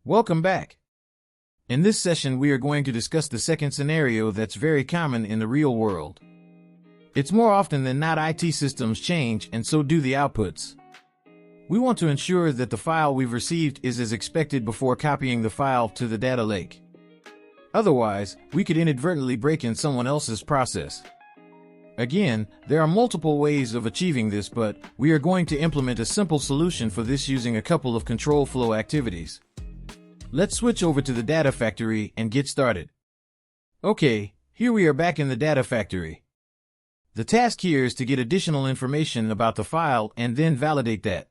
Welcome back. In this session, we are going to discuss the second scenario that's very common in the real world. It's more often than not IT systems change, and so do the outputs. We want to ensure that the file we've received is as expected before copying the file to the data lake. Otherwise, we could inadvertently break in someone else's process. Again, there are multiple ways of achieving this, but we are going to implement a simple solution for this using a couple of control flow activities. Let's switch over to the Data Factory and get started. Okay, here we are back in the Data Factory. The task here is to get additional information about the file and then validate that.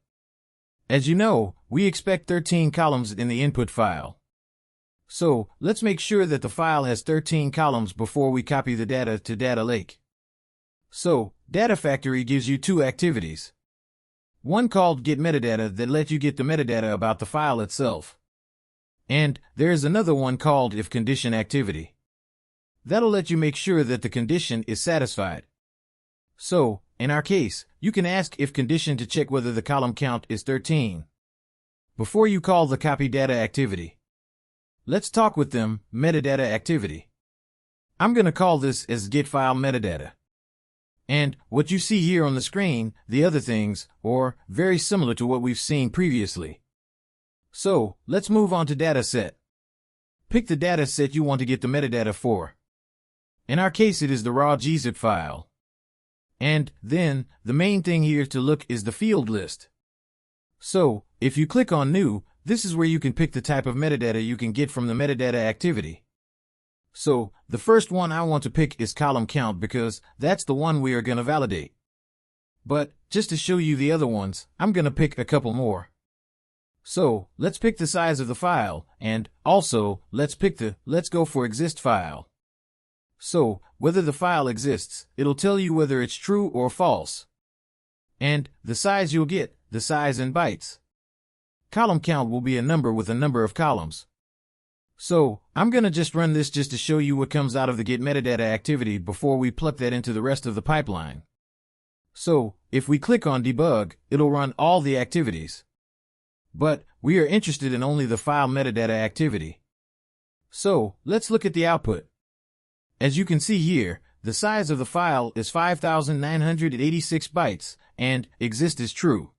As you know, we expect 13 columns in the input file. So, let's make sure that the file has 13 columns before we copy the data to Data Lake. So, Data Factory gives you two activities. One called Get Metadata that lets you get the metadata about the file itself. And there is another one called If Condition activity. That'll let you make sure that the condition is satisfied. So, in our case, you can ask If Condition to check whether the column count is 13. Before you call the Copy Data activity, let's talk with them, Metadata activity. I'm going to call this as Get File Metadata. And what you see here on the screen, the other things, are very similar to what we've seen previously. So, let's move on to dataset. Pick the dataset you want to get the metadata for. In our case, it is the raw gzip file. And then, the main thing here to look is the field list. So, if you click on New, this is where you can pick the type of metadata you can get from the metadata activity. So, the first one I want to pick is column count because that's the one we are going to validate. But, just to show you the other ones, I'm going to pick a couple more. So, let's pick the size of the file, and also, let's go for exist file. So, whether the file exists, it'll tell you whether it's true or false. And the size you'll get, the size in bytes. Column count will be a number with a number of columns. So, I'm going to just run this just to show you what comes out of the Get Metadata activity before we plug that into the rest of the pipeline. So, if we click on Debug, it'll run all the activities. But we are interested in only the file metadata activity. So, let's look at the output. As you can see here, the size of the file is 5,986 bytes, and exist is true.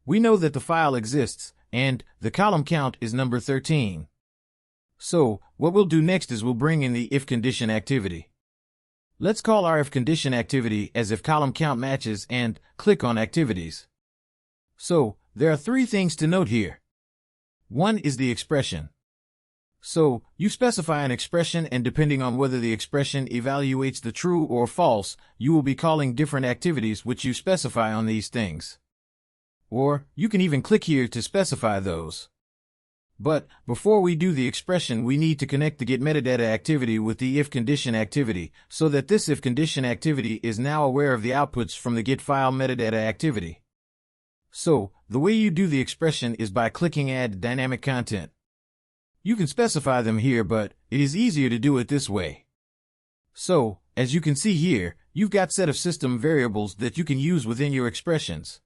We know that the file exists, and the column count is number 13. So, what we'll do next is we'll bring in the If Condition activity. Let's call our If Condition activity as if column count matches and click on Activities. So, there are three things to note here. One is the expression. So, you specify an expression, and depending on whether the expression evaluates the true or false, you will be calling different activities which you specify on these things. Or, you can even click here to specify those. But, before we do the expression, we need to connect the Get Metadata activity with the If Condition activity, so that this If Condition activity is now aware of the outputs from the Get File Metadata activity. So, the way you do the expression is by clicking Add Dynamic Content. You can specify them here, but it is easier to do it this way. So, as you can see here, you've got set of system variables that you can use within your expressions.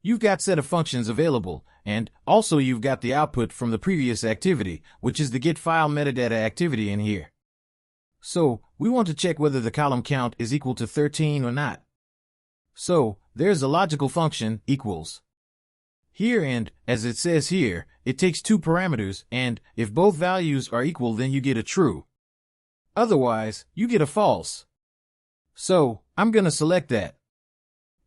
You've got set of functions available, and also you've got the output from the previous activity, which is the Get File Metadata activity in here. So, we want to check whether the column count is equal to 13 or not. So, there's a logical function, equals. Here, and, as it says here, it takes two parameters, and if both values are equal, then you get a true. Otherwise, you get a false. So, I'm going to select that.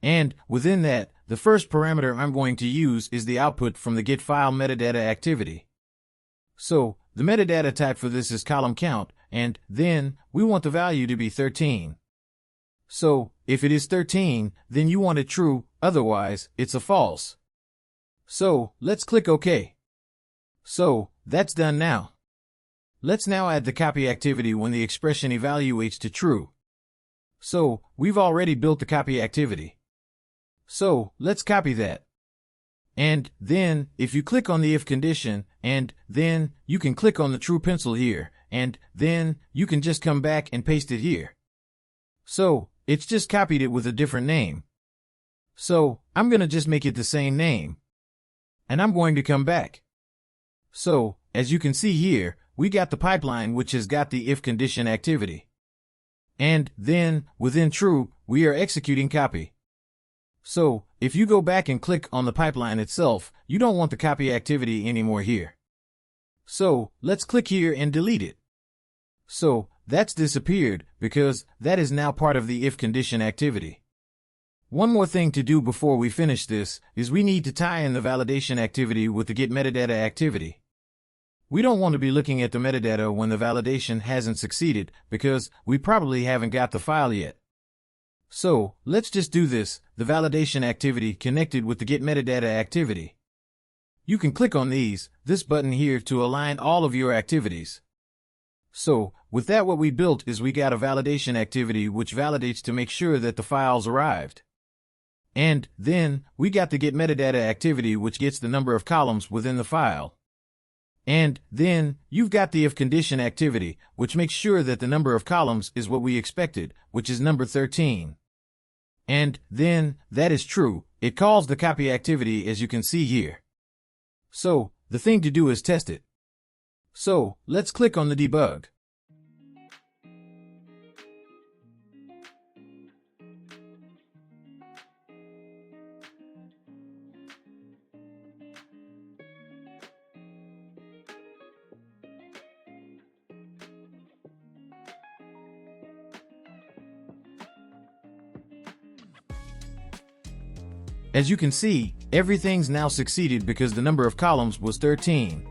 And, within that, the first parameter I'm going to use is the output from the Get File Metadata activity. So, the metadata type for this is column count, and then, we want the value to be 13. So, if it is 13, then you want it true, otherwise, it's a false. So, let's click OK. So, that's done now. Let's now add the copy activity when the expression evaluates to true. So, we've already built the copy activity. So, let's copy that. And then, if you click on the If Condition, and then, you can click on the True pencil here, and then, you can just come back and paste it here. So, it's just copied it with a different name. So, I'm going to just make it the same name. And I'm going to come back. So, as you can see here, we got the pipeline which has got the if condition activity. And then, within true, we are executing copy. So, if you go back and click on the pipeline itself, you don't want the copy activity anymore here. So, let's click here and delete it. So, that's disappeared because that is now part of the if condition activity. One more thing to do before we finish this is we need to tie in the validation activity with the Get Metadata activity. We don't want to be looking at the metadata when the validation hasn't succeeded because we probably haven't got the file yet. So, let's just do this, the validation activity connected with the Get Metadata activity. You can click on this button here to align all of your activities. So, with that what we built is we got a validation activity which validates to make sure that the files arrived. And then, we got the Get Metadata activity which gets the number of columns within the file. And then, you've got the if condition activity, which makes sure that the number of columns is what we expected, which is number 13. And then, that is true, it calls the copy activity as you can see here. So, the thing to do is test it. So, let's click on the debug. As you can see, everything's now succeeded because the number of columns was 13.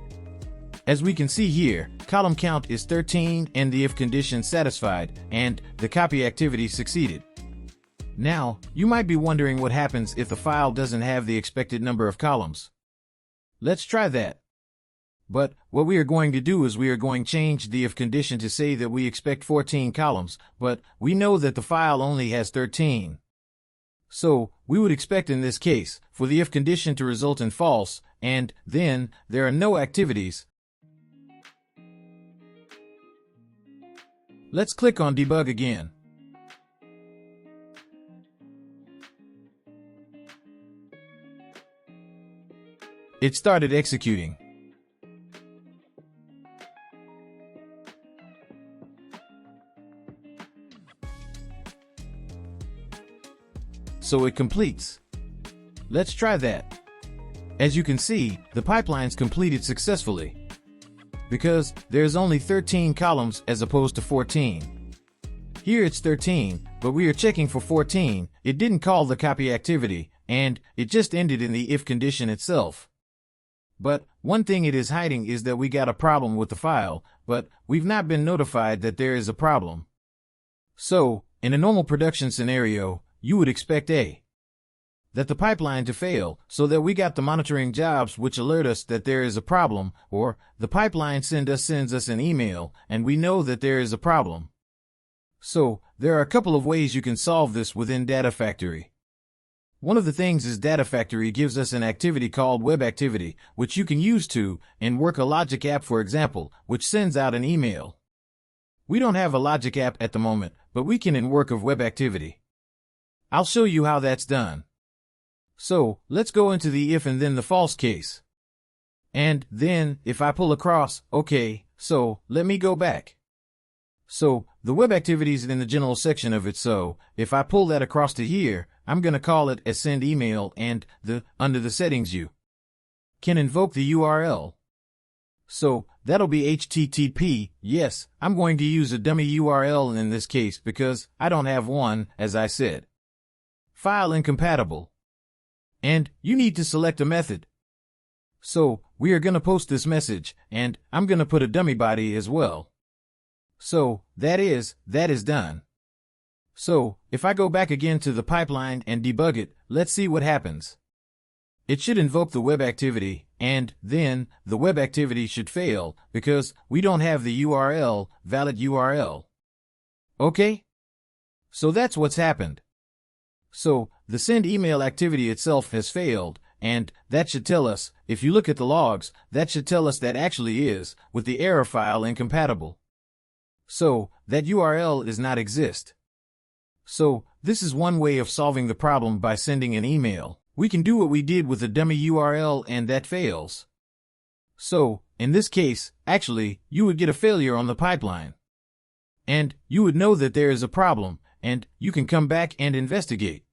As we can see here, column count is 13 and the if condition satisfied, and the copy activity succeeded. Now, you might be wondering what happens if the file doesn't have the expected number of columns. Let's try that. But what we are going to do is we are going to change the if condition to say that we expect 14 columns, but we know that the file only has 13. So, we would expect in this case, for the if condition to result in false, and then, there are no activities. Let's click on debug again. It started executing. So it completes. Let's try that. As you can see, the pipeline's completed successfully because there's only 13 columns as opposed to 14. Here it's 13, but we are checking for 14. It didn't call the copy activity, and it just ended in the if condition itself. But one thing it is hiding is that we got a problem with the file, but we've not been notified that there is a problem. So, in a normal production scenario, you would expect that the pipeline to fail, so that we got the monitoring jobs which alert us that there is a problem, or the pipeline sends us an email, and we know that there is a problem. So, there are a couple of ways you can solve this within Data Factory. One of the things is Data Factory gives us an activity called Web Activity, which you can use to work a logic app, for example, which sends out an email. We don't have a logic app at the moment, but we can work of Web Activity. I'll show you how that's done. So, let's go into the if and then the false case. And then, if I pull across, okay, so, let me go back. So, the web activity is in the general section of it, so, if I pull that across to here, I'm gonna call it as send email, and under the settings you can invoke the URL. So, that'll be HTTP, yes, I'm going to use a dummy URL in this case because I don't have one, as I said. File incompatible. And you need to select a method. So, we are going to post this message, and I'm going to put a dummy body as well. So, that is done. So, if I go back again to the pipeline and debug it, let's see what happens. It should invoke the web activity, and then the web activity should fail because we don't have the URL, valid URL. Okay? So that's what's happened. So, the send email activity itself has failed, and that should tell us, if you look at the logs, that should tell us that actually is, with the error file incompatible. So, that URL does not exist. So, this is one way of solving the problem by sending an email. We can do what we did with a dummy URL and that fails. So, In this case, actually, you would get a failure on the pipeline. And you would know that there is a problem, and you can come back and investigate.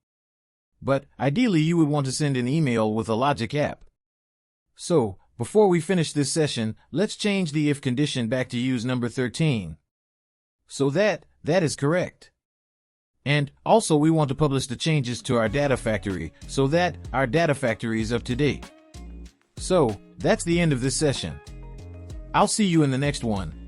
But ideally, you would want to send an email with a logic app. So, before we finish this session, let's change the if condition back to use number 13. So that is correct. And also we want to publish the changes to our data factory so that our data factory is up to date. So, that's the end of this session. I'll see you in the next one.